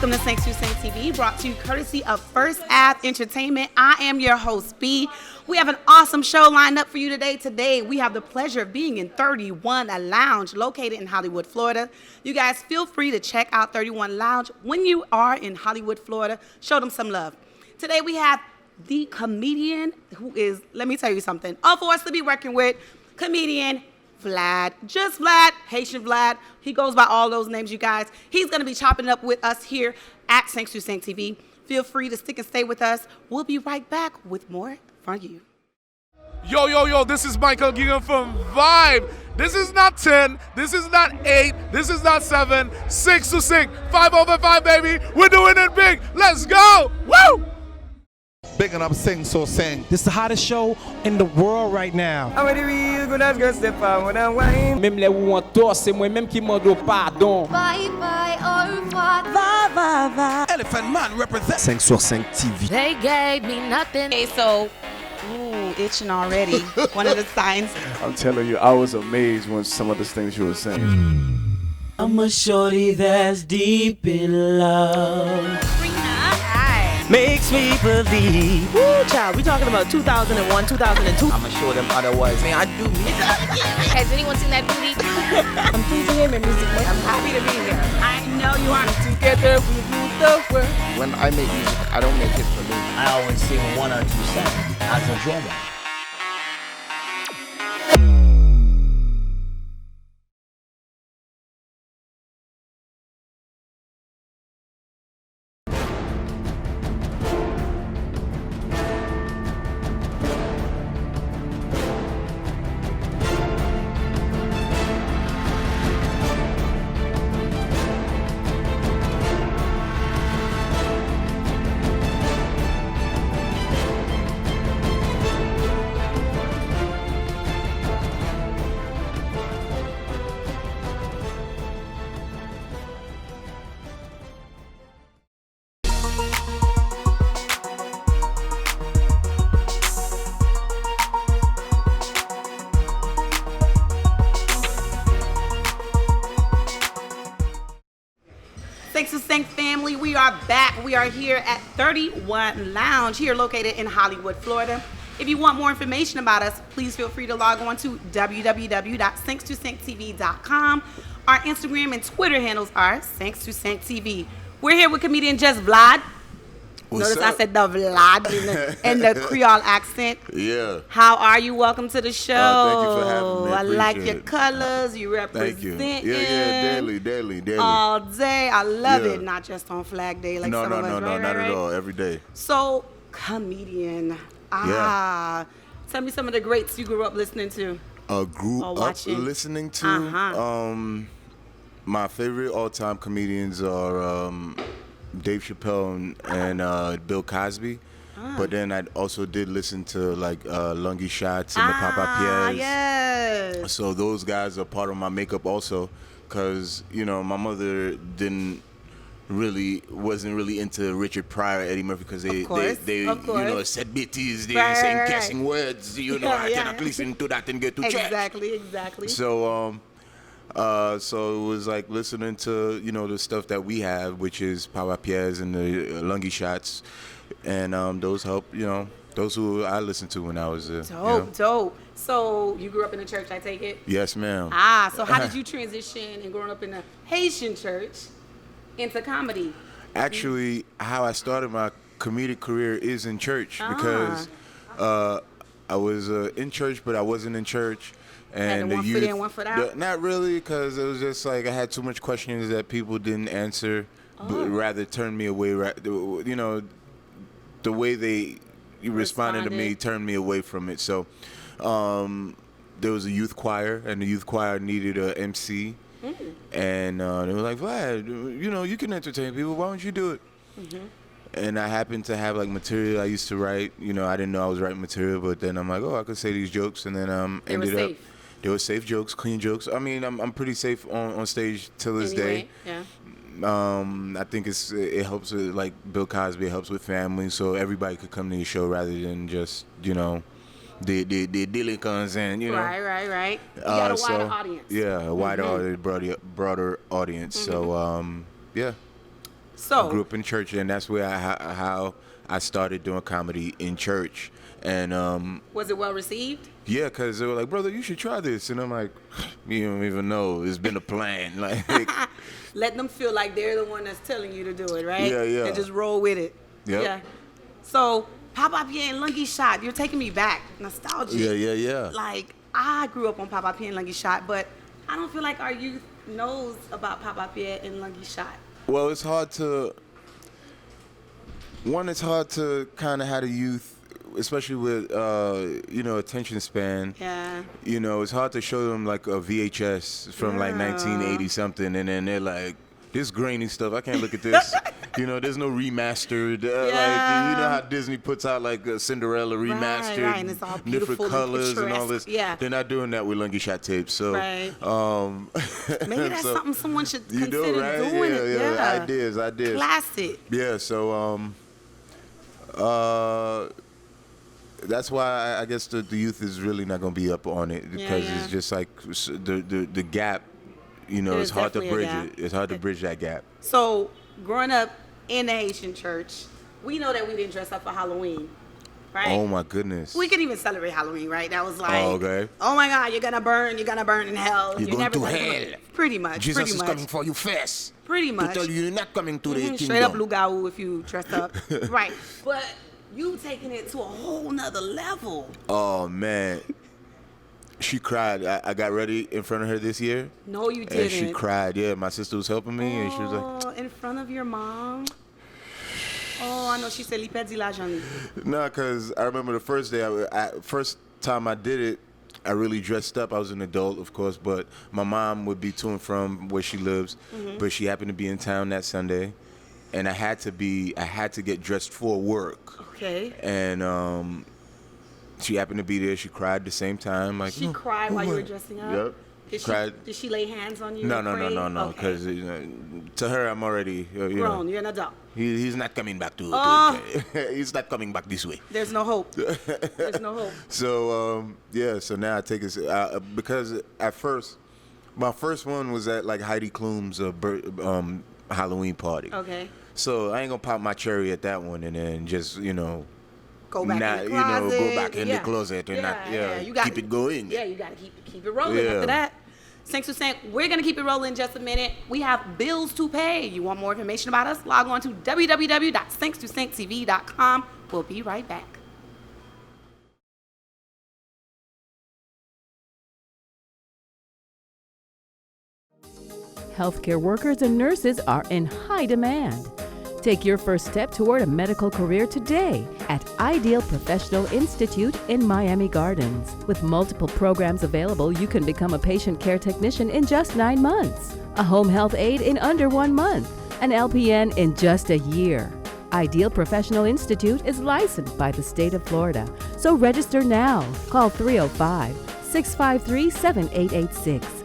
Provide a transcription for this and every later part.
Welcome to Thanks to Saint TV, brought to you courtesy of First Ave Entertainment. I am your host, B. We have an awesome show lined up for you today. Today, we have the pleasure of being in 31 Lounge, located in Hollywood, Florida. You guys feel free to check out 31 Lounge when you are in Hollywood, Florida. Show them some love. Today, we have the comedian who is, let me tell you something, all for us to be working with, comedian Vlad, Justvlad, Haitian Vlad. He goes by all those names, you guys. He's going to be chopping it up with us here at Thanks to Saint TV. Feel free to stick and stay with us. We'll be right back with more for you. Yo, this is Michael Giga from Vibe. This is not 10, this is not 8, this is not 7, 6 to 6, 5 over 5, baby. We're doing it big. Let's go. Woo! Big up Sing So Sing. This is the hottest show in the world right now. Même les où on tord, c'est moi-même qui m'en dois pardon. Bye bye, au revoir. Va, va, va. Elephant Man represent 5 sur 5 TV. They gave me nothing. Okay, so, itching already. One of the signs. I'm telling you, I was amazed when some of the things you were saying. I'm a shorty that's deep in love. Makes me believe. Woo, child, we talking about 2001, 2002. I'ma show them otherwise. Man, I do me. Has anyone seen that booty? I'm pleasing him in music. I'm happy to be here. I know you are. Together we rule the world. When I make music, I don't make it for me. I always sing 1 or 2 songs as a drummer. Thanks to Sank family, we are back. We are here at 31 Lounge, here located in Hollywood, Florida. If you want more information about us, please feel free to log on to www.thankstosanktv.com. Our Instagram and Twitter handles are Thanks to Sank TV. We're here with comedian Justvlad. Notice up? I said the Vlad in the Creole accent. Yeah. How are you? Welcome to the show. Thank you for having me. I like Appreciate your it. colors. You represent. Thank you. Yeah, daily. All day. I love Yeah. it. Not just on Flag Day like No, some of us. not at all. Every day. So, comedian. Yeah. Tell me some of the greats you grew up listening to. Grew Or up watching. listening to. Uh-huh. My favorite all-time comedians are Dave Chappelle and Bill Cosby. But then I also did listen to like Lungi Shots and the Papa Pierres. Yes. So those guys are part of my makeup also, because my mother wasn't really into Richard Pryor, Eddie Murphy, because they said bitties, they saying cussing words. I cannot listen to that and get to church. Exactly. So so it was like listening to the stuff that we have, which is Papa Pierres and the Lungi Shots, and those help those who I listened to when I was Dope. So you grew up in the church, I take it? Yes, ma'am. So how did you transition and growing up in a Haitian church into comedy? Actually, how I started my comedic career is in church, because I was in church, but I wasn't in church. And the one youth, foot in, one foot out? Not really, because it was just like I had too much questions that people didn't answer, but rather turned me away. The way they responded to me turned me away from it. So there was a youth choir, and the youth choir needed a MC. And they were like, Vlad, you can entertain people. Why don't you do it? And I happened to have like material I used to write. I didn't know I was writing material, but then I'm like, I could say these jokes, and then ended up. They were safe jokes, clean jokes. I mean, I'm pretty safe on stage till this day. Yeah. I think it helps with, like Bill Cosby, it helps with family, so everybody could come to your show rather than just the delinquents and Right. You got a wider audience. Yeah, a wider audience, broader audience. So yeah. So I grew up in church, and that's where how I started doing comedy in church. And was it well received? yeah, because they were like, brother, you should try this. And I'm like, you don't even know. It's been a plan. Like, Let them feel like they're the one that's telling you to do it, right? Yeah, yeah. And just roll with it. Yep. Yeah. So, Papa Pierre and Lungi Shot, you're taking me back. Nostalgia. yeah. Like, I grew up on Papa Pierre and Lungi Shot, but I don't feel like our youth knows about Papa Pierre and Lungi Shot. Well, it's hard to kind of have the youth, especially with attention span. Yeah. It's hard to show them like a VHS from like 1980 something, and then they're like, this grainy stuff, I can't look at this. There's no remastered. Like, how Disney puts out like a Cinderella remastered, right, and it's all beautiful different colors and all this. Yeah. They're not doing that with Lungi Shot tapes. So, right. Maybe that's something someone should consider right? doing. Yeah. Ideas. Classic. Yeah. So, that's why I guess the youth is really not going to be up on it, because it's just like the gap. It's hard to bridge it. It's hard to bridge that gap. So, growing up in the Haitian church, we know that we didn't dress up for Halloween, right? Oh my goodness. We couldn't even celebrate Halloween, right? That was like, okay. Oh my God, you're gonna burn in hell. You're going to hell. Pretty much. Jesus is coming for you first. Pretty much. To tell you you're not coming to the kingdom. Straight up Lugau if you dress up. Right. But you taking it to a whole nother level. Oh man. She cried. I got ready in front of her this year. No, you didn't. And she cried. Yeah, my sister was helping me, and she was like, "Oh, in front of your mom." Oh, I know. She said, "Li pedi l'argent." No, because I remember the first day, first time I did it, I really dressed up. I was an adult, of course, but my mom would be to and from where she lives, but she happened to be in town that Sunday, and I had to get dressed for work. Okay. And she happened to be there. She cried at the same time. Like, she cried while you were dressing up? Yep. Did she lay hands on you? No. Because to her, I'm already grown. You're an adult. He's not coming back he's not coming back this way. There's no hope. There's no hope. So so now I take it because at first, my first one was at like Heidi Klum's Halloween party. Okay. So I ain't gonna pop my cherry at that one and then just go back in the closet. Go back in the closet and you keep it going. Yeah, you gotta keep it rolling after that. 5-5, we're gonna keep it rolling in just a minute. We have bills to pay. You want more information about us? Log on to www.5-5tv.com. We'll be right back. Healthcare workers and nurses are in high demand. Take your first step toward a medical career today at Ideal Professional Institute in Miami Gardens. With multiple programs available, you can become a patient care technician in just 9 months, a home health aide in under 1 month, an LPN in just a year. Ideal Professional Institute is licensed by the state of Florida, so register now. Call 305-653-7886.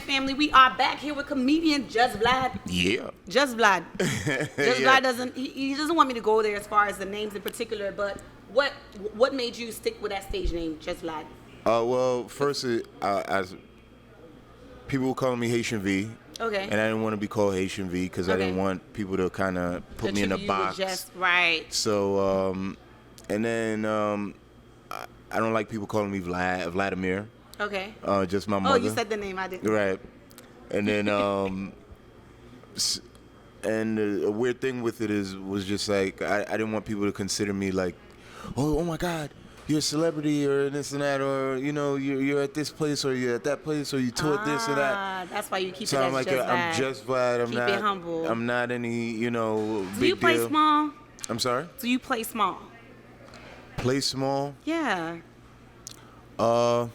Family, we are back here with comedian Justvlad. Yeah. Justvlad. Justvlad doesn't want me to go there as far as the names in particular, but what made you stick with that stage name, Justvlad? Well, first, as people were calling me Haitian V. Okay. And I didn't want to be called Haitian V because I didn't want people to kind of put me in a box. Right. So, and then I don't like people calling me Vladimir. Okay. Just my mother. Oh, you said the name, I didn't. Right. And then And a weird thing with it was just like I didn't want people to consider me like, oh my God, you're a celebrity or this and that, or you're at this place or you're at that place or you toured this or that. That's why you keep so it I'm like, I'm Justvlad. I'm keep not. it humble. I'm not any big deal. Do you play small? I'm sorry. Do you play small? Play small? Yeah. You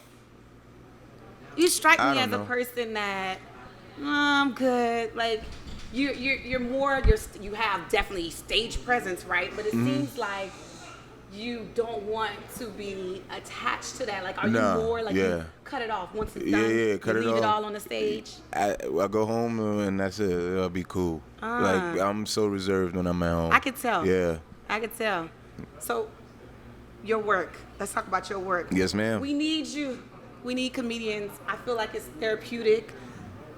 strike me as a person that I'm good. Like you're more. You have definitely stage presence, right? But it seems like you don't want to be attached to that. Like, are you more like you cut it off once it's done? Yeah, cut it off. Leave it all on the stage. I go home and that's it. It'll be cool. Like I'm so reserved when I'm at home. I could tell. Yeah. I could tell. So, your work. Let's talk about your work. Yes, ma'am. We need you. We need comedians. I feel like it's therapeutic.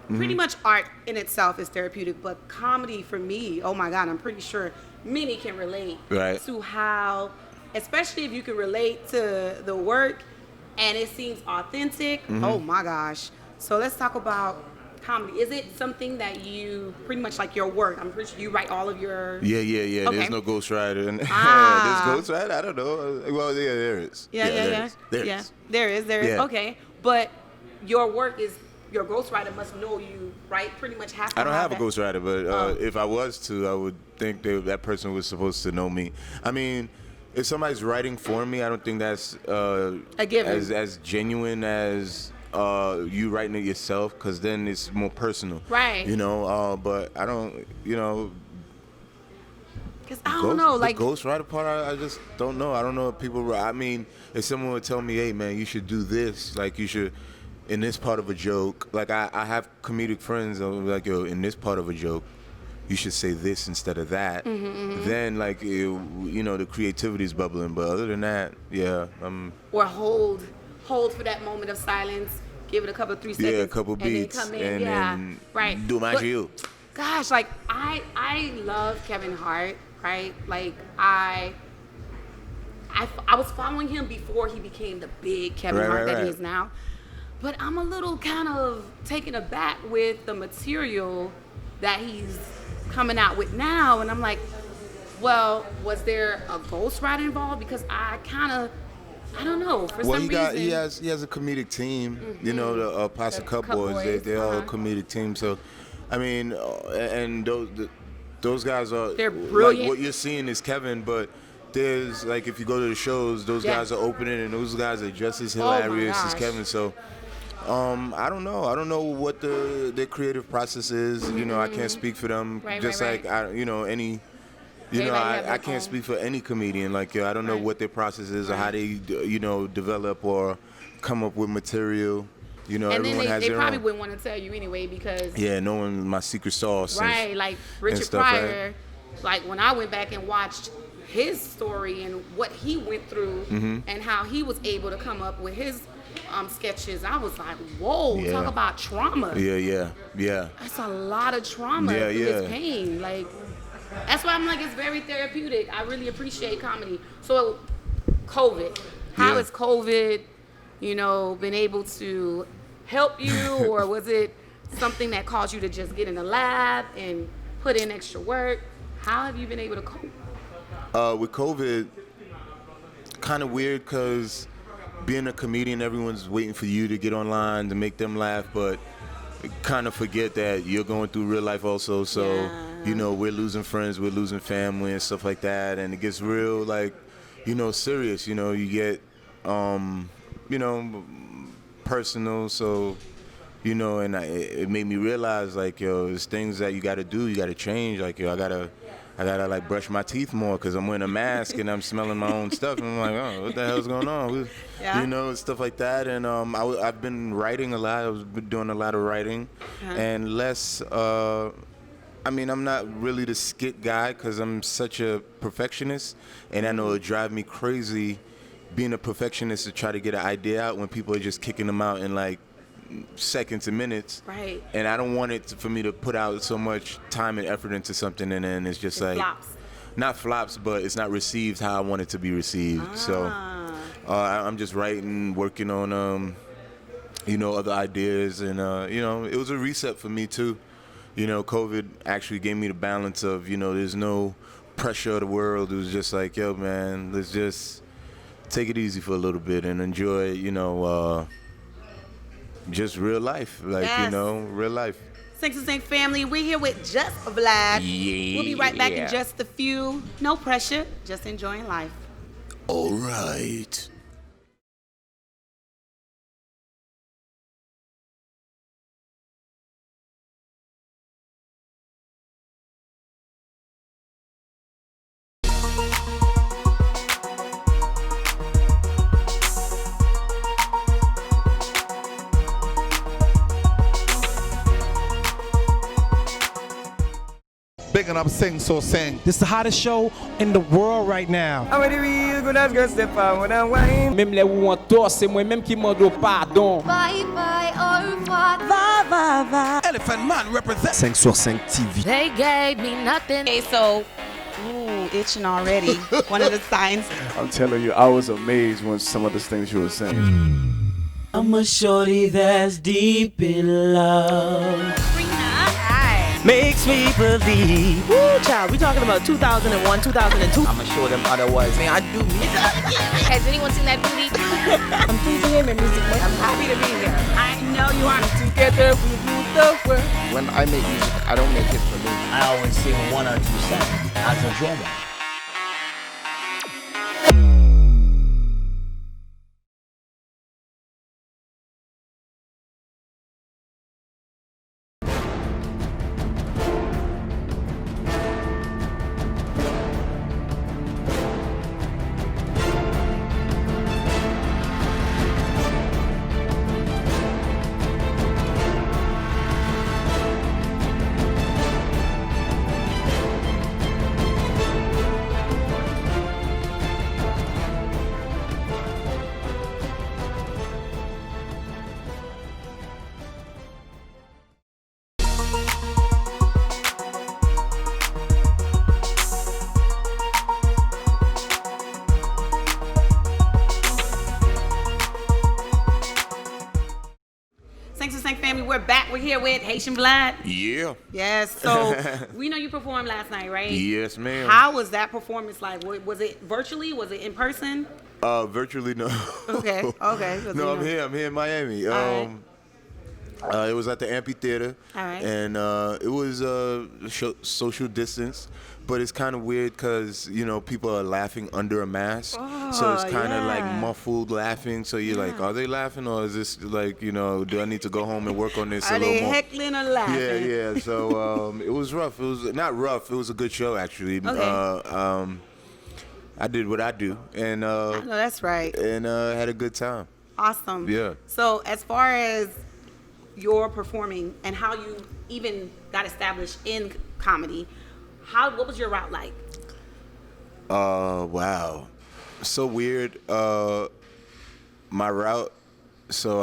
Pretty much art in itself is therapeutic, but comedy for me, oh my God, I'm pretty sure many can relate to how, especially if you can relate to the work and it seems authentic. Oh my gosh. So let's talk about comedy. Is it something that you pretty much like your work? I'm pretty sure you write all of your... Yeah. Okay. There's no ghostwriter. There's ghostwriter? I don't know. Well, yeah, there is. Yeah. There is. Yeah. Okay. But your work is... Your ghostwriter must know you, right? Pretty much have to. I don't have a ghostwriter, but if I was to, I would think that person was supposed to know me. I mean, if somebody's writing for me, I don't think that's a given. as genuine as you writing it yourself, because then it's more personal. Right. But I don't, because I don't know, like the ghostwriter part, I just don't know. I don't know if people. I mean, if someone would tell me, "Hey, man, you should do this. Like, you should." In this part of a joke, like I have comedic friends that will be like, yo, in this part of a joke, you should say this instead of that. Then, like, the creativity is bubbling. But other than that, yeah. Or hold for that moment of silence. Give it a couple, 3 seconds. Yeah, a couple beats. And then come in. And right. Do my you. Gosh, like, I love Kevin Hart, right? Like, I was following him before he became the big Kevin Hart that he is now. But I'm a little kind of taken aback with the material that he's coming out with now. And I'm like, well, was there a ghostwriter involved? Because I don't know. For some reason. He has a comedic team. The Pasta Cup Boys. They're all a comedic team. So, I mean, and those guys are. They're brilliant. Like, what you're seeing is Kevin, but there's, like, if you go to the shows, those guys are opening, and those guys are just as hilarious as Kevin. So. I don't know. I don't know what their creative process is. I can't speak for them. I can't speak for any comedian. Like, I don't know what their process is or how they, develop or come up with material. And everyone then they probably own. wouldn't want to tell you anyway because... Yeah, knowing my secret sauce. Right, like Richard Pryor. Like, when I went back and watched his story and what he went through and how he was able to come up with his... sketches, I was like, whoa, talk about trauma. Yeah. That's a lot of trauma through his pain. Like, that's why I'm like, it's very therapeutic. I really appreciate comedy. So, COVID. How has COVID, been able to help you? Or was it something that caused you to just get in the lab and put in extra work? How have you been able to cope? With COVID, kind of weird because being a comedian, everyone's waiting for you to get online to make them laugh, but kind of forget that you're going through real life also. So, we're losing friends, we're losing family and stuff like that. And it gets real, like, serious. You get, personal. So, and it made me realize, like, there's things that you got to do, you got to change. Like, I gotta like brush my teeth more because I'm wearing a mask and I'm smelling my own stuff. And I'm like, oh, what the hell's going on? Stuff like that. And I've been writing a lot. I've been doing a lot of writing and less. I'm not really the skit guy because I'm such a perfectionist, and I know it drive me crazy being a perfectionist to try to get an idea out when people are just kicking them out in like seconds and minutes. Right. And I don't want it for me to put out so much time and effort into something and then it's just like flops. Not flops, but it's not received how I want it to be received. So I'm just writing, working on other ideas, and it was a reset for me too, you know, COVID actually gave me the balance of, you know, there's no pressure of the world. It was just like, yo, man, let's just take it easy for a little bit and enjoy, you know, just real life. Like, you know, real life. Sync to Sync family, we're here with Justvlad. Yeah. We'll be right back in just a few. No pressure, just enjoying life. All right. Big up, sing so sing. This is the hottest show in the world right now. Même les où on tort, c'est moi-même qui demande pardon. Bye bye, au revoir. Va, va, va. Elephant Man represent. 5 sur 5 TV. They gave me nothing. Okay, so, ooh, itching already. One of the signs. I'm telling you, I was amazed when some of the things you were saying. I'm a shorty that's deep in love. Makes me believe. Woo, child, we talking about 2001, 2002. I'ma show them otherwise. Man, I do me. Has anyone seen that booty? I'm pleasing him in music. I'm happy to be here. I know you are. Together we rule the world. When I make music, I don't make it for me. I always sing 1 or 2 songs as a drummer. We're back. We're here with Haitian Vlad. Yeah. Yes. So we know you performed last night, right? Yes, ma'am. How was that performance like? Was it virtually? Was it in person? Virtually, no. Okay. Okay. No, I'm here in Miami. It was at the amphitheater. All right. And it was social distance, but it's kind of weird because, you know, people are laughing under a mask. Oh, so it's kind of like muffled laughing. So you're like, are they laughing, or is this like, you know, do I need to go home and work on this a little more? Are they heckling or laughing? Yeah. So it was rough. It was not rough. It was a good show, actually. Okay. I did what I do, and I know that's right. And had a good time. Awesome. Yeah. So as far as your performing and how you even got established in comedy, what was your route like? Wow, so weird. My route. So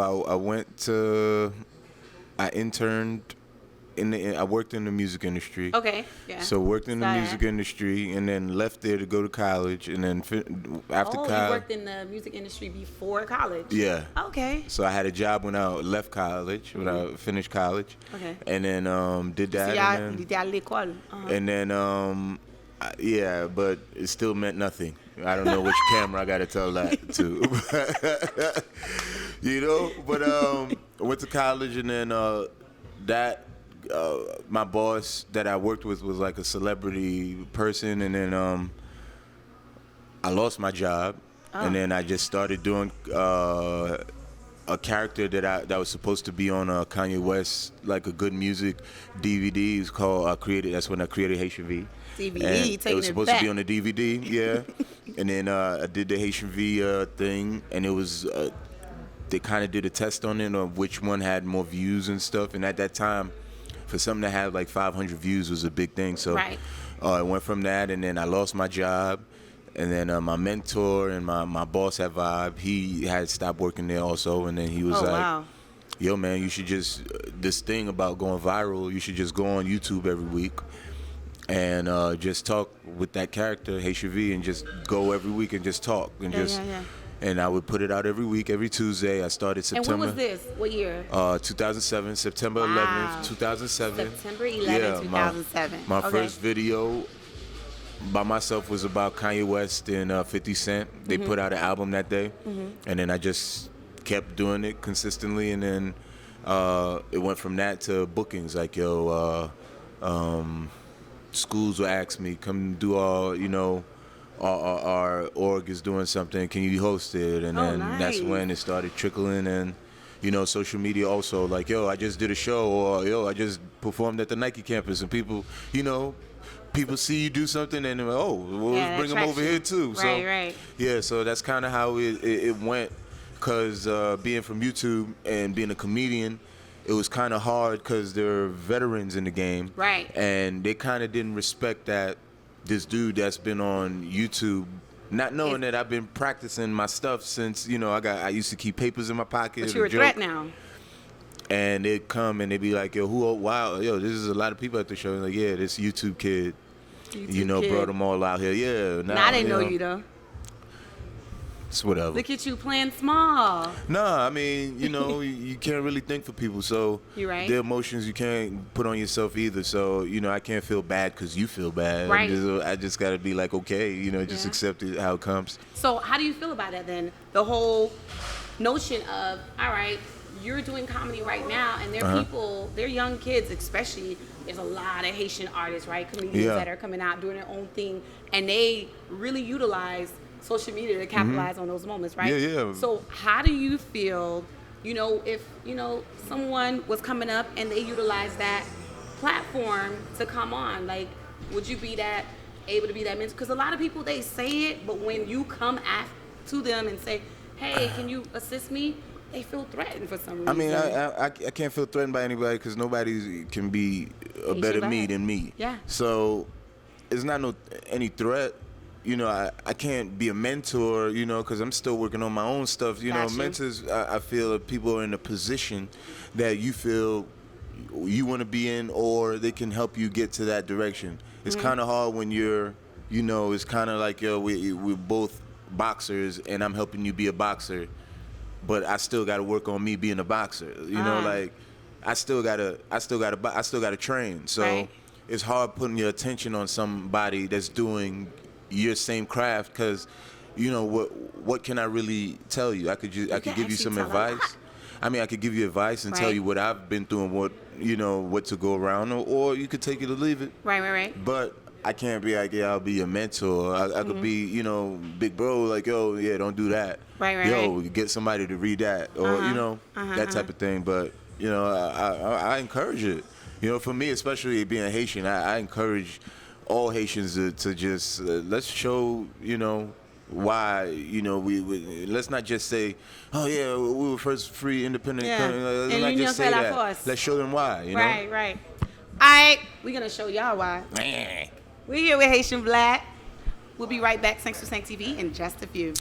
I interned I worked in the music industry. Okay. Yeah. So worked in the music industry, and then left there to go to college, and then after college. Oh, you worked in the music industry before college. Yeah. Okay. So I had a job when I left college, when I finished college. Okay. And then did that. And then yeah, but it still meant nothing. I don't know which camera I got to tell that to. You know, but I went to college, and then my boss that I worked with was like a celebrity person, and then I lost my job, and then I just started doing a character that was supposed to be on Kanye West, like a good music DVD. It's called Created. That's when I created Haitian V. DVD, and it was supposed to be on the DVD, yeah. And then I did the Haitian V thing, and it was they kind of did a test on it of which one had more views and stuff. And at that time, for something that had like 500 views was a big thing. So I went from that, and then I lost my job. And then my mentor and my boss at Vibe, he had stopped working there also. And then he was like, yo, man, you should just, this thing about going viral, you should just go on YouTube every week and just talk with that character, Haitian V, and just go every week and just talk and and I would put it out every week, every Tuesday. I started September. And when was this? What year? 2007, September 11th, 2007. September 11th, 2007. My first video by myself was about Kanye West and 50 Cent. They put out an album that day, and then I just kept doing it consistently, and then it went from that to bookings. Like, schools will ask me, come do our org is doing something, can you host it? And then that's when it started trickling, and social media also, like, I just did a show, or I just performed at the Nike campus, and people see you do something, and they're like, let's bring them over here too. Right. Yeah, so that's kind of how it went, because being from YouTube and being a comedian, it was kind of hard because they're veterans in the game. Right. And they kind of didn't respect that this dude that's been on YouTube, not knowing that I've been practicing my stuff since, I used to keep papers in my pocket. But you're a threat now. And they'd come and they'd be like, this is a lot of people at the show. And like, yeah, this YouTube kid, brought them all out here. Yeah. Now they know you though. It's whatever. Look at you playing small. Nah, I mean, you can't really think for people. So you're right. Their emotions you can't put on yourself either. So, I can't feel bad because you feel bad. Right. I just got to be like, okay, just accept it how it comes. So how do you feel about that then? The whole notion of, all right, you're doing comedy right now, and there are people, they're young kids especially. There's a lot of Haitian artists, right? Comedians that are coming out doing their own thing, and they really utilize social media to capitalize on those moments, right? Yeah. So how do you feel, if, someone was coming up and they utilized that platform to come on? Like, would you be able to be that mentor? Because a lot of people, they say it, but when you come to them and say, hey, can you assist me? They feel threatened for some reason. I mean, I can't feel threatened by anybody because nobody can be a better me than me. Yeah. So it's not any threat. I can't be a mentor, because I'm still working on my own stuff. Mentors, I feel that people are in a position that you feel you want to be in, or they can help you get to that direction. It's kind of hard when you're, it's kind of like, we're both boxers, and I'm helping you be a boxer, but I still got to work on me being a boxer. Like I still gotta train. So it's hard putting your attention on somebody that's doing your same craft, because what can I really tell you? I could give you some advice. I mean, I could give you advice and tell you what I've been through and what to go around, or you could take it or leave it. Right. But I can't be like, I'll be a mentor. I could be, big bro, like, don't do that. Right. Get somebody to read that, or that type of thing. But I encourage it. For me, especially being Haitian, I encourage all Haitians to just let's show why we let's not just say, we were first free independent country. Let's not just say that. Let's show them why. Right. All right, we're gonna show y'all why. We're here with Haitian Vlad. We'll be right back. Thanks for Sank TV in just a few.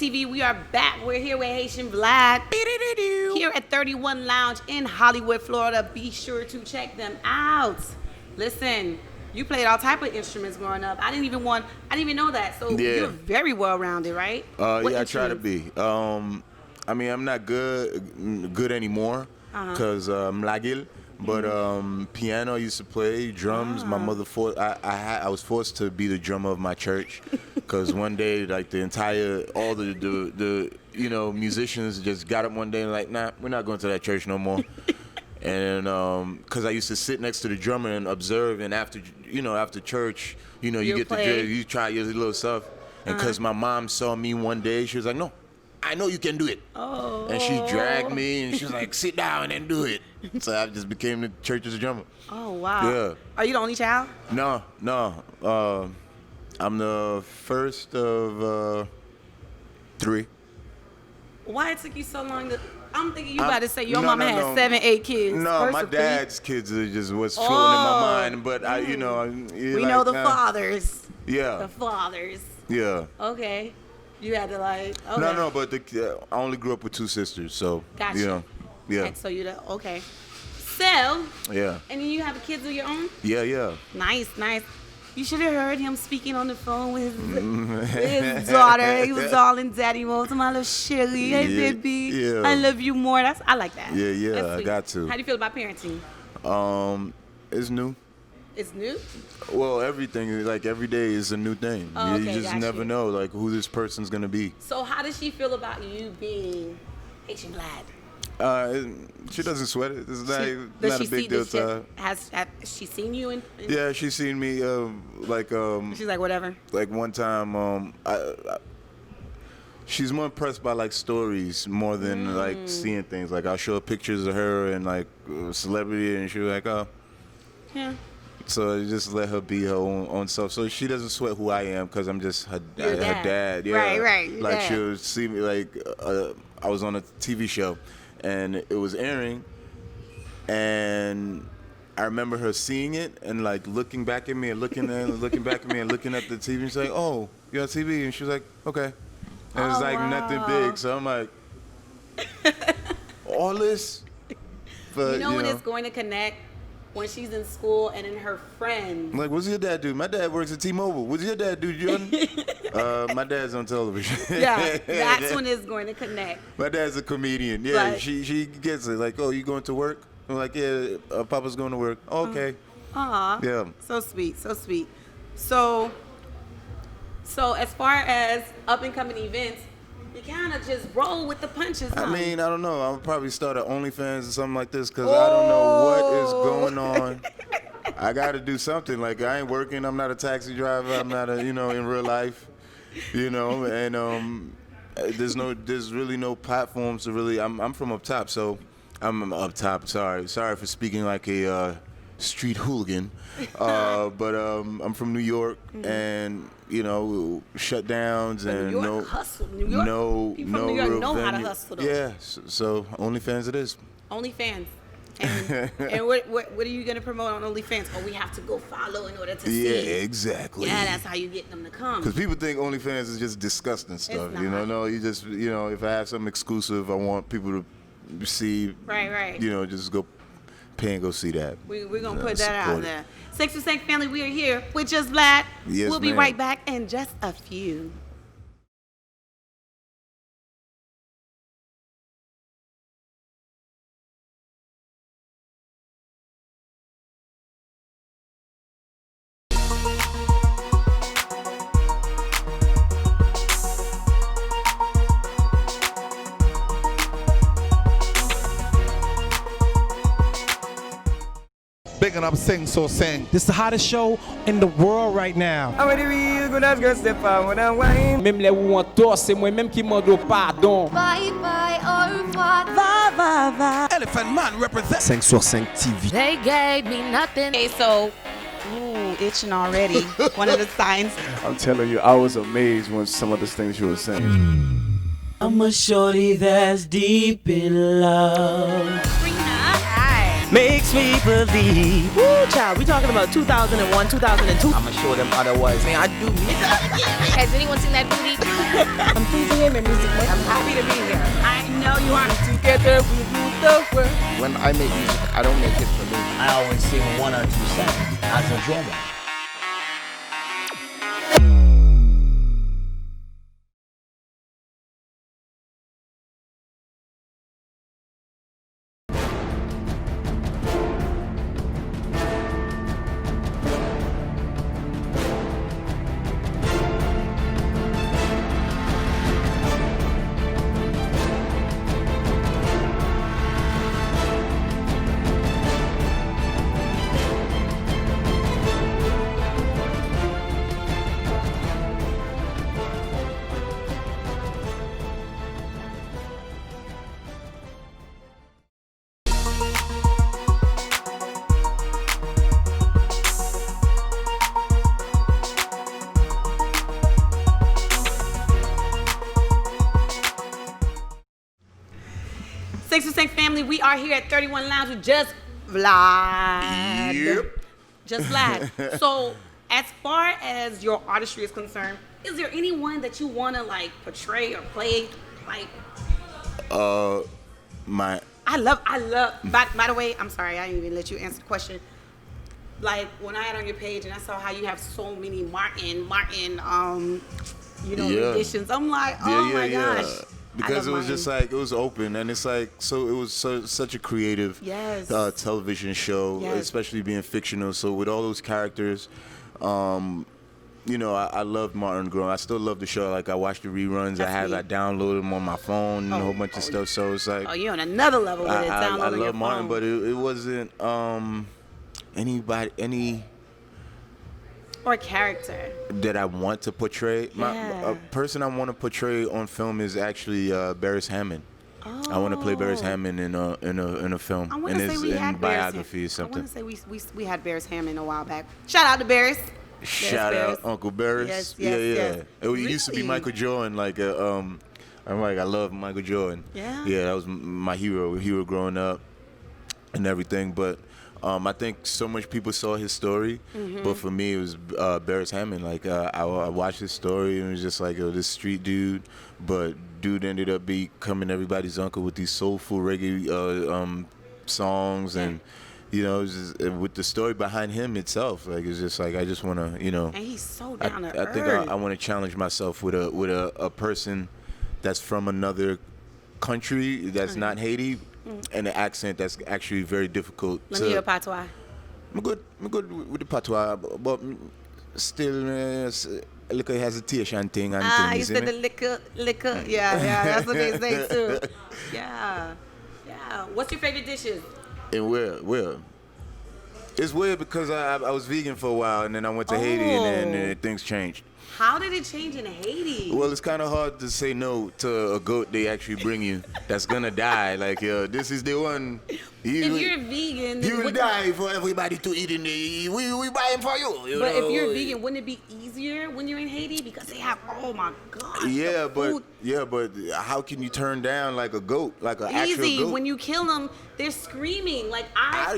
TV. We are back. We're here with Haitian Vlad here at 31 Lounge in Hollywood, Florida. Be sure to check them out. Listen, you played all type of instruments growing up. I didn't even know that. So you're very well rounded, right? Yeah, I try to be. I mean, I'm not good anymore because I'm lagil. But piano I used to play, drums. My mother I was forced to be the drummer of my church because one day like all the musicians just got up one day and like, nah, we're not going to that church no more. And because I used to sit next to the drummer and observe, and after church, you get you try your little stuff. And because my mom saw me one day, she was like, no, I know you can do it. Oh. And she dragged me and she was like, sit down and do it. So I just became the church's drummer. Oh, wow. Yeah. Are you the only child? No. I'm the first of 3. Why it took you so long to... I'm thinking you about to say your mama had 7, 8 kids. No, my dad's kids are just what's floating in my mind. But we know the fathers. Yeah. The fathers. Yeah. Okay. You had to like. Okay. No, but I only grew up with 2 sisters, so gotcha. Yeah. So okay. So. Yeah. And then you have kids of your own. Yeah. Nice. You should have heard him speaking on the phone with his daughter. He was all in daddy mode. To my little Shelly, hey baby, yeah. I love you more. I like that. Yeah, I got to. How do you feel about parenting? It's new. It's new? Well, everything, like every day is a new thing. Oh, okay, you just never know like who this person's gonna be. So how does she feel about you being Haitian Vlad? She doesn't sweat it. It's not a big deal to her. Has she seen you? Yeah, she's seen me. She's like whatever. Like one time, she's more impressed by like stories more than like seeing things. Like I'll show her pictures of her and like celebrity, and she's like, oh, yeah. So I just let her be her own self. So she doesn't sweat who I am because I'm just her dad. Yeah. Right. Like she'll see me like I was on a TV show. And it was airing, and I remember her seeing it and like looking back at me and looking back at me and looking at the TV. And she's like, "Oh, you're on TV," and she was like, "Okay." And it's like nothing big, so I'm like, all this. But when it's going to connect when she's in school and in her friends. Like, what's your dad do? My dad works at T-Mobile. What's your dad do, Jordan? My dad's on television. Yeah, that's when it's going to connect. My dad's a comedian. Yeah, but she gets it. Like, oh, you going to work? I'm like, yeah, Papa's going to work. Oh, okay. Aw. Yeah. So sweet. So as far as up and coming events, you kind of just roll with the punches. Huh? I mean, I don't know. I'll probably start at OnlyFans or something like this because I don't know what is going on. I got to do something. Like, I ain't working. I'm not a taxi driver. I'm not in real life, and there's really no platforms to really. I'm from up top, so I'm up top. Sorry for speaking like a street hooligan, but I'm from New York, and shutdowns and New York hustle. New York. People from New York real know venue. how to hustle. Though. Yeah, so OnlyFans it is. OnlyFans. And what are you gonna promote on OnlyFans? Oh, we have to go follow in order to see. Yeah, exactly. Yeah, that's how you get them to come. Because people think OnlyFans is just disgusting stuff. No, you just if I have something exclusive, I want people to see. Right. Just go pay and go see that. We're gonna put that out there. 6% family, we are here with Justvlad. Yes, we'll be right back in just a few. Big up, sing, so sing. This is the hottest show in the world right now. Même les où on tort, c'est moi-même qui mando pardon. Bye bye, au revoir. Va. Elephant Man represent. 5 sur 5 TV. They gave me nothing. Okay, so, itching already. One of the signs. I'm telling you, I was amazed when some of the things you were saying. I'm a shorty that's deep in love. makes me believe. Woo, child, we talking about 2001, 2002. I'ma show them otherwise. Man, I do me. Has anyone seen that movie? I'm pleasing him in music. I'm happy to be here. I know you are. Together we rule the world. When I make music, I don't make it for me. I always sing 1 or 2 songs as a drummer. Family, we are here at 31 Lounge with Justvlad. Yep. Justvlad. So, as far as your artistry is concerned, is there anyone that you want to like portray or play? Like, I love. By the way, I'm sorry, I didn't even let you answer the question. Like when I had on your page and I saw how you have so many Martin, renditions. I'm like, oh my gosh. Because it was just like, it was open, and it's like, so it was such a creative television show, especially being fictional. So with all those characters, I loved Martin growing. I still love the show. Like I watched the reruns. I downloaded them on my phone and a whole bunch of stuff. So it's like, you're on another level with it. I Downloading love Martin, phone. but it wasn't any or character that I want to portray. A person I want to portray on film is actually Barris Hammond. I want to play Barris Hammond in a film. I want to say we had biography or something. I want to say we had Barris Hammond a while back. Shout out to Barris. Shout out Uncle Barris. Yes. It used to be Michael Jordan. I love Michael Jordan. Yeah. Yeah, that was my hero growing up and everything. But I think so much people saw his story, but for me it was Barris Hammond. Like I watched his story and it was just like, this street dude, but dude ended up becoming everybody's uncle with these soulful reggae songs, and it was just, with the story behind him itself. Like it's just like I just want to, And he's so down to earth. I think I want to challenge myself with a person that's from another country that's not Haiti. And an accent that's actually very difficult. Let me hear patois. I'm good with the patois, but still a little hesitation thing and things. You said the liquor. Yeah, that's what they say too. Yeah. What's your favorite dishes? And where? It's weird because I was vegan for a while and then I went to Haiti and then things changed. How did it change in Haiti? Well, it's kind of hard to say no to a goat they actually bring you that's gonna die. Like, this is the one. If you're vegan, he will die for everybody to eat in we buy him for you. But if you're vegan, wouldn't it be easier when you're in Haiti because they have? Oh my gosh. Yeah, but how can you turn down like a goat, like an actual goat? Easy. When you kill them, they're screaming. Like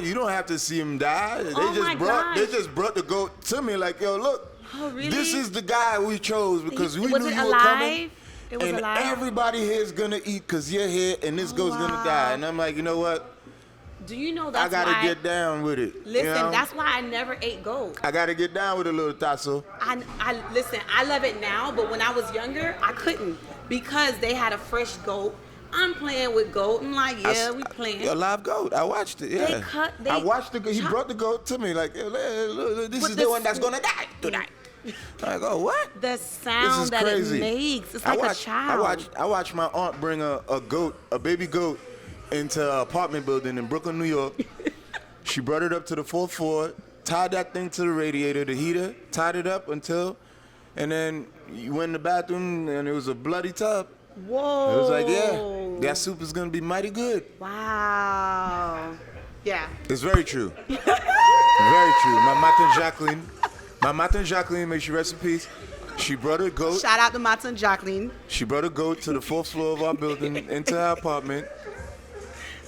you don't have to see them die. They just brought the goat to me. Like, yo, look. Oh, really? This is the guy we chose because we knew you were coming. It was alive? Everybody here is going to eat because you're here and this goat's going to die. And I'm like, you know what? Do you know that's why? I got to get down with it. Listen, that's why I never ate goat. I got to get down with a little tasso. Listen, I love it now, but when I was younger, I couldn't because they had a fresh goat. I'm playing with goat. I'm like, we playing. A live goat. I watched it. Yeah. I watched the goat. He brought the goat to me. Like, this is the one that's going to die tonight. I go, what? The sound that crazy. It makes. It's like a child. I watched my aunt bring a baby goat, into an apartment building in Brooklyn, New York. She brought it up to the 4th floor, tied that thing to the radiator, the heater, tied it up and then you went in the bathroom and it was a bloody tub. Whoa. It was like, that soup is gonna be mighty good. Wow. Yeah. It's very true. Very true. My Martin Jacqueline, may she rest in peace. She brought a goat. Shout out to Martin Jacqueline. She brought a goat to the 4th floor of our building into her apartment.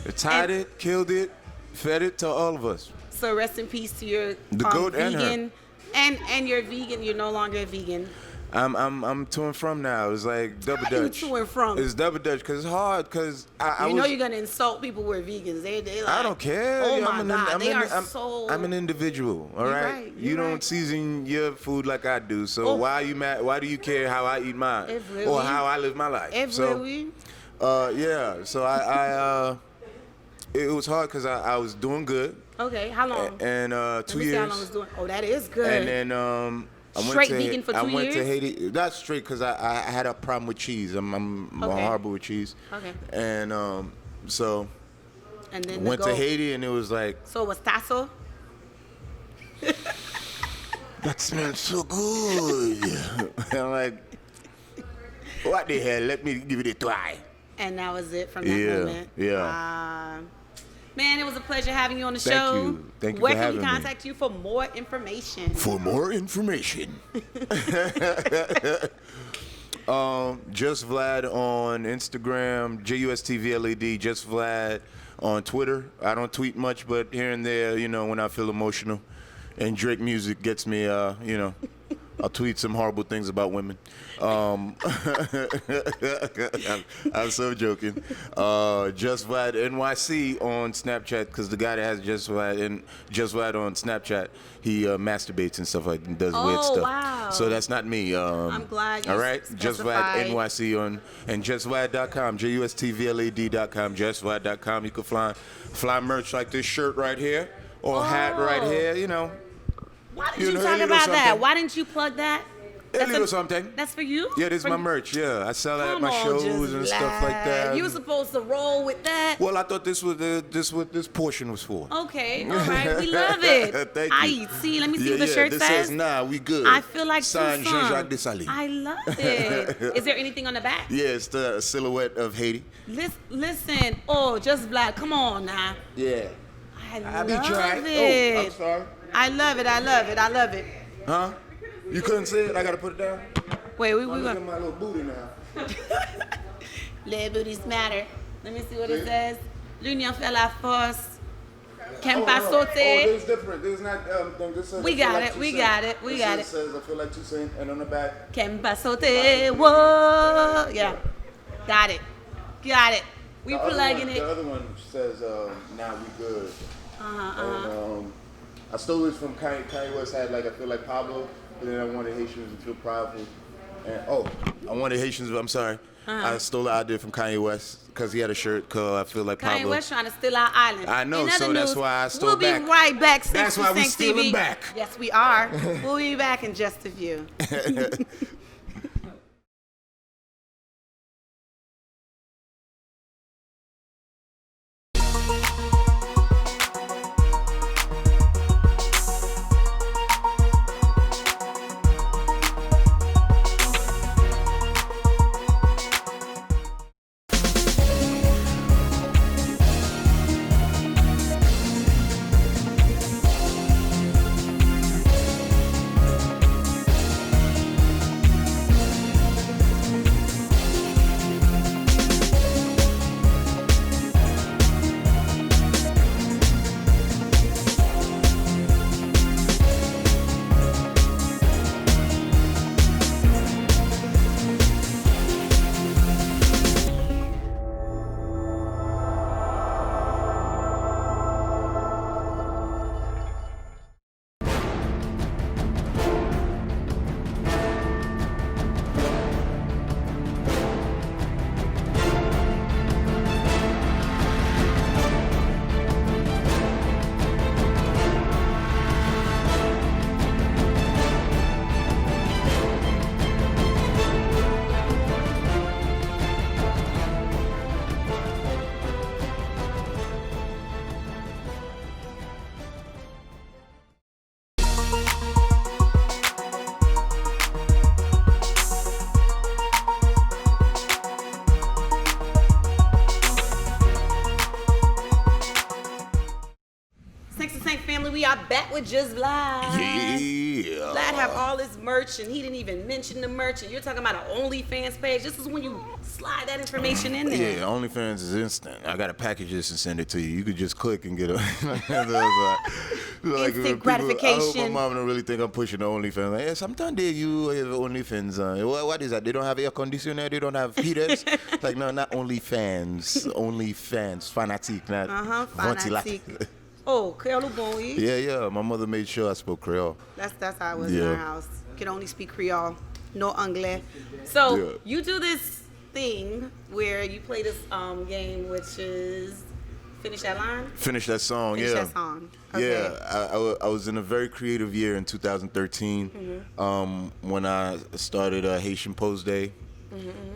They tied it, killed it, fed it to all of us. So rest in peace to your The goat and her. vegan, and you're vegan. You're no longer a vegan. I'm to and from now. It's like double How you dutch. to and from? It's double dutch because it's hard. Because I You know was, you're gonna insult people who are vegans. They like. I don't care. Oh Yeah, my God, they are so. I'm an individual. All You're right. right, You you're don't right. season your food like I do. So Oh. why are you mad? Why do you care how I eat mine Every or week. how I live my life? Every So, yeah. So I it was hard because I was doing good. Okay, how long? And 2 Let me see years. how long it's doing. Oh, that is good. And then I Straight vegan for 2 I went to years? Haiti. That's straight because I had a problem with cheese. I'm Okay. horrible with cheese. Okay. And so And then went the to goat. Haiti and it was like, So it was tasso. that smells so good. And I'm like, what the hell? Let me give it a try. And that was it from that Yeah, moment. yeah. Man, it was a pleasure having you on the Thank show. you. Thank you Where for can we having me. contact you for more information? For more information, Justvlad on Instagram, JUSTVLAD, Justvlad on Twitter. I don't tweet much, but here and there, you know, when I feel emotional, and Drake music gets me, you know, I'll tweet some horrible things about women. I'm so joking. Justvlad NYC on Snapchat, because the guy that has Justvlad on Snapchat, he masturbates and stuff like that, does weird stuff. Wow. So that's not me. I'm glad you all right, specified. Justvlad NYC on and justvlad.com, JUSTVLAD.com, justvlad.com. You can fly merch like this shirt right here or hat right here. You know. Why did You you know, a talk little about that? something. Why didn't you plug that? A little something. That's for you? Yeah, this is For my you? merch. Yeah, I sell it at Come my on, shows and Justvlad. stuff like that. You were supposed to roll with that. Well, I thought this was what this portion was for. Okay, all right, we love it. Thank you. See, let me see Yeah, what the yeah, shirt this says. says, nah, we good. I feel like Signed Tucson. Jean-Jacques Dessalines. I love it. Is there anything on the back? Yeah, it's the silhouette of Haiti. Listen, oh, Justvlad, come on now. Yeah. I I'll be love trying. it. Oh, I'm sorry. I love it, I love it, I love it. Huh? You couldn't say it? I gotta put it down? Wait, we I'm looking got at my little booty now. Les booties matter. Let me see what it says. L'union fait la force. Qu'aime pas Oh, sauter. there's different. There's not. This says, We I feel got like it, we Toussaint. got it, we got This says I feel like Toussaint, and on the back. Qu'aime pas sauter. Whoa. Yeah. Got it. Got it. We The other plugging one, it. The other one says, "Now we good." And I stole this from Kanye West. Had like I feel like Pablo, but then I wanted Haitians to feel proudful. And I wanted Haitians. I'm sorry. I stole the idea from Kanye West because he had a shirt called "I Feel Like Kanye Pablo." West trying to steal our island. I know, In other so that's news, why I stole We'll back. be right back. That's why we 6 stealing TV. back. Yes, we are. We'll be back in just a few. We are back with Justvlad. Yeah. Vlad have all this merch, and he didn't even mention the merch. And you're talking about an OnlyFans page. This is when you slide that information in there. Yeah, OnlyFans is instant. I got to package this and send it to you. You could just click and get a instant gratification. I hope my mom don't really think I'm pushing the OnlyFans. Like, yeah, sometimes you have OnlyFans. What is that? They don't have air conditioner. They don't have heaters. Like, no, not OnlyFans. OnlyFans. Fanatique, not fanatique. Oh, Creole bon, oui? Yeah. My mother made sure I spoke Creole. That's how it was in our house. Could only speak Creole, no Anglais. So you do this thing where you play this game, which is finish that line. Finish that song. Finish that song. Okay. Yeah, I was in a very creative year in 2013 when I started Haitian Post Day,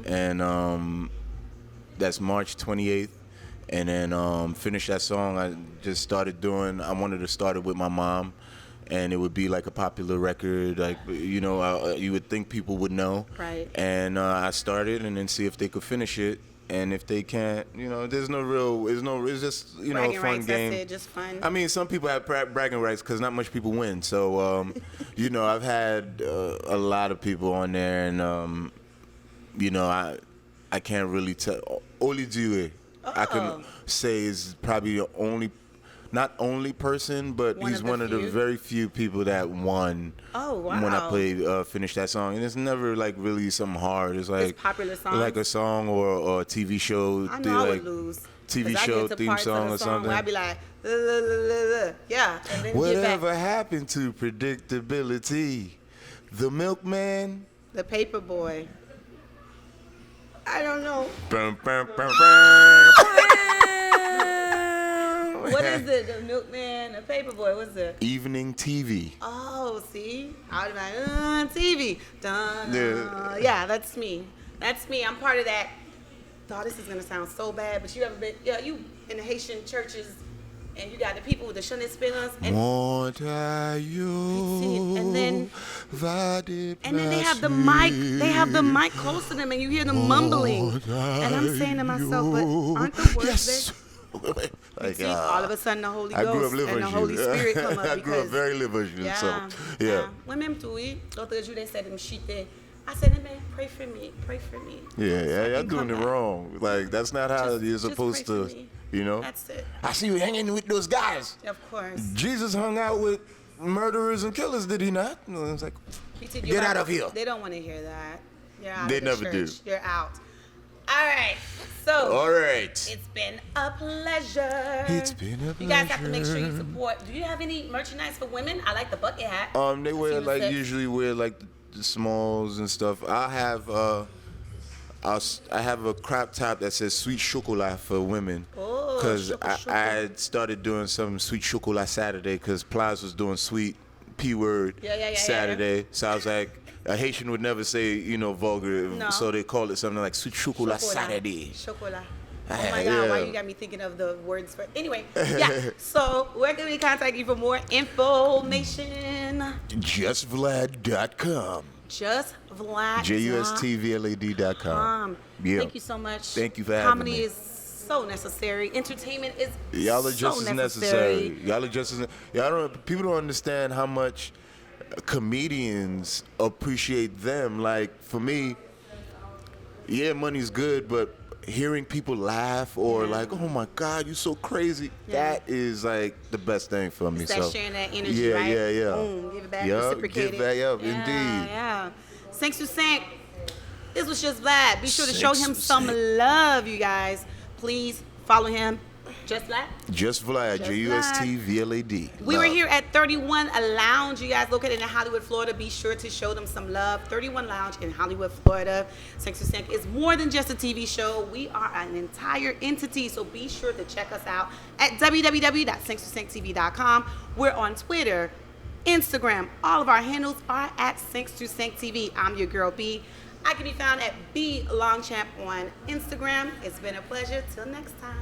and that's March 28th. And then finish that song. I just started doing. I wanted to start it with my mom, and it would be like a popular record. Like you would think people would know. Right. And I started, and then see if they could finish it. And if they can't, there's no real. It's just bragging a fun rights, game. That's it, just fun. I mean, some people have bragging rights because not much people win. So I've had a lot of people on there, and I can't really tell. Oli Due. I can say is probably the not only person, but he's one of the very few people that won. Oh, wow. When I played Finish That Song. And it's never like really something hard. It's like it's popular song. Like a song or a TV show. I know I would lose. TV show theme song or something. I'd be like, yeah. And then whatever happened to predictability? The milkman? The paper boy. I don't know. What is it? The milkman, the paperboy. What's it? Evening TV. Oh, see, I was like, TV. Dun. Yeah, that's me. That's me. I'm part of that. Oh, this is gonna sound so bad, but you ever been? Yeah, you in the Haitian churches, and you got the people with the shunnet spinners. And they have the mic. They have the mic close to them, and you hear them mumbling. And I'm saying to myself, but aren't the words there? Like, all of a sudden the Holy Ghost and the Holy Spirit come up. I grew up very liversion, yeah. When même tout, l'autre jour they said them shit. I said, man, pray for me. Yeah, y'all doing it wrong. Like that's not how you're supposed to. That's it. I see you hanging with those guys. Of course. Jesus hung out with murderers and killers, did he not? It's like, get out of here. They don't want to hear that. You're out they of the never church. do. You're out. All right. So. All right. It's been a pleasure. It's been a pleasure. You guys have to make sure you support. Do you have any merchandise for women? I like the bucket hat. They wear usually wear like the smalls and stuff. I have a crop top that says Sweet Chocolat for women. Because I had started doing some Sweet Chocolat Saturday because Plies was doing sweet P-word Saturday. So I was like, a Haitian would never say, vulgar. So they call it something like Sweet Chocolat Saturday. Chocolat. Oh my God, why you got me thinking of the words for Anyway, yeah. So where can we contact you for more information? Justvlad.com. Justvlad. JUSTVLAD.com. Yeah. Thank you so much. Thank you for having me. Comedy is so necessary. Entertainment is y'all are just so as necessary. Y'all are just as people don't understand how much comedians appreciate them. Like for me, money's good, but hearing people laugh or like, oh my God, you're so crazy. That is like the best thing for me. It's that sharing that energy, right? Yeah. Boom, give it back, reciprocate give back up, it. Indeed. Yeah. Thanks to Sank. This was just Vlad. Be sure to show him some love, you guys. Please follow him. Justvlad? Justvlad, JUSTVLAD. We were here at 31 Lounge, you guys, located in Hollywood, Florida. Be sure to show them some love. 31 Lounge in Hollywood, Florida. Sank to Sank is more than just a TV show. We are an entire entity, so be sure to check us out at www.sankstosanktv.com. We're on Twitter, Instagram. All of our handles are at Sank to Sank TV. I'm your girl, B. I can be found at BLongChamp on Instagram. It's been a pleasure. Till next time.